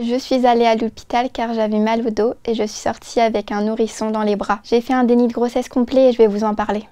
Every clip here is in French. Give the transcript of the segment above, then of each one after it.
Je suis allée à l'hôpital car j'avais mal au dos et je suis sortie avec un nourrisson dans les bras. J'ai fait un déni de grossesse complet et je vais vous en parler.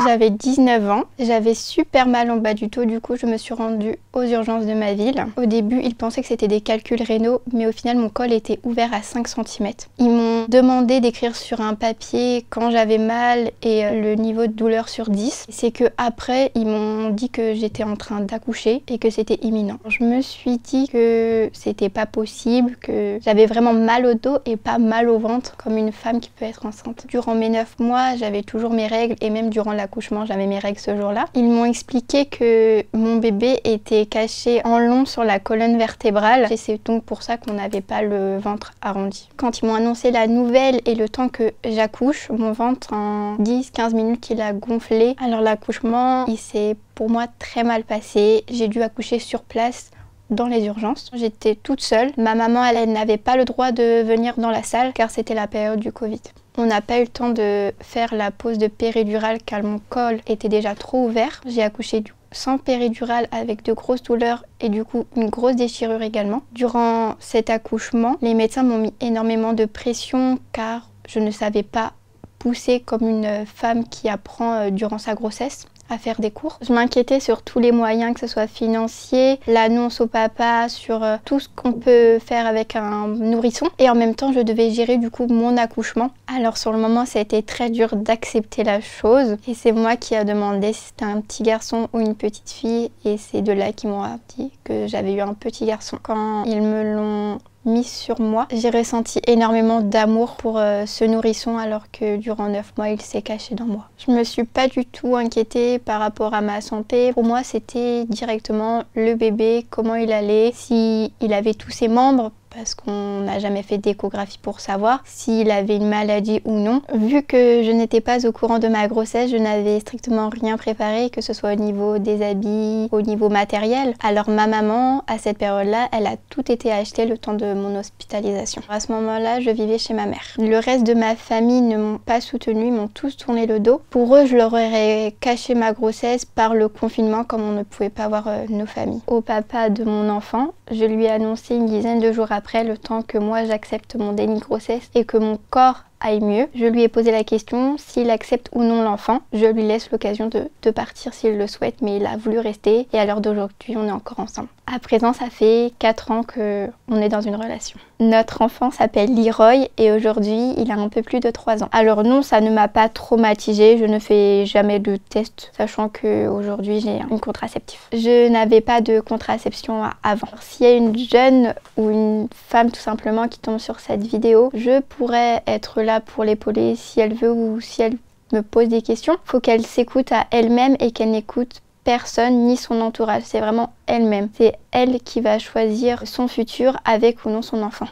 J'avais 19 ans, j'avais super mal en bas du dos, du coup je me suis rendue aux urgences de ma ville. Au début, ils pensaient que c'était des calculs rénaux, mais au final mon col était ouvert à 5 cm. Ils m'ont demandé d'écrire sur un papier quand j'avais mal et le niveau de douleur sur 10. C'est que après, ils m'ont dit que j'étais en train d'accoucher et que c'était imminent. Je me suis dit que c'était pas possible, que j'avais vraiment mal au dos et pas mal au ventre comme une femme qui peut être enceinte. Durant mes 9 mois, j'avais toujours mes règles et même durant l'accouchement, j'avais mes règles ce jour-là. Ils m'ont expliqué que mon bébé était caché en long sur la colonne vertébrale et c'est donc pour ça qu'on n'avait pas le ventre arrondi. Quand ils m'ont annoncé la nouvelle et le temps que j'accouche, mon ventre en 10-15 minutes il a gonflé. Alors l'accouchement, il s'est pour moi très mal passé. J'ai dû accoucher sur place dans les urgences. J'étais toute seule. Ma maman, elle n'avait pas le droit de venir dans la salle car c'était la période du Covid. On n'a pas eu le temps de faire la pose de péridurale car mon col était déjà trop ouvert. J'ai accouché sans péridurale avec de grosses douleurs et du coup une grosse déchirure également. Durant cet accouchement, les médecins m'ont mis énormément de pression car je ne savais pas pousser comme une femme qui apprend durant sa grossesse à faire des cours. Je m'inquiétais sur tous les moyens, que ce soit financier, l'annonce au papa, sur tout ce qu'on peut faire avec un nourrisson. Et en même temps, je devais gérer du coup mon accouchement. Alors sur le moment, ça a été très dur d'accepter la chose. Et c'est moi qui ai demandé si c'était un petit garçon ou une petite fille. Et c'est de là qu'ils m'ont dit que j'avais eu un petit garçon. Quand ils me l'ont mis sur moi, j'ai ressenti énormément d'amour pour ce nourrisson alors que durant 9 mois il s'est caché dans moi. Je me suis pas du tout inquiétée par rapport à ma santé. Pour moi c'était directement le bébé, comment il allait, si il avait tous ses membres, parce qu'on n'a jamais fait d'échographie pour savoir s'il avait une maladie ou non. Vu que je n'étais pas au courant de ma grossesse, je n'avais strictement rien préparé, que ce soit au niveau des habits, au niveau matériel. Alors ma maman, à cette période-là, elle a tout été acheté le temps de mon hospitalisation. À ce moment-là, je vivais chez ma mère. Le reste de ma famille ne m'ont pas soutenue, ils m'ont tous tourné le dos. Pour eux, je leur aurais caché ma grossesse par le confinement, comme on ne pouvait pas voir nos familles. Au papa de mon enfant, je lui ai annoncé une dizaine de jours après, le temps que moi j'accepte mon déni de grossesse et que mon corps aille mieux. Je lui ai posé la question s'il accepte ou non l'enfant. Je lui laisse l'occasion de partir s'il le souhaite, mais il a voulu rester et à l'heure d'aujourd'hui, on est encore ensemble. À présent, ça fait 4 ans qu'on est dans une relation. Notre enfant s'appelle Leroy et aujourd'hui, il a un peu plus de 3 ans. Alors non, ça ne m'a pas traumatisée, je ne fais jamais de test, sachant qu'aujourd'hui, j'ai une contraceptif. Je n'avais pas de contraception avant. S'il y a une jeune ou une femme tout simplement qui tombe sur cette vidéo, je pourrais être là pour l'épauler si elle veut ou si elle me pose des questions. Il faut qu'elle s'écoute à elle-même et qu'elle n'écoute personne ni son entourage. C'est vraiment elle-même. C'est elle qui va choisir son futur avec ou non son enfant.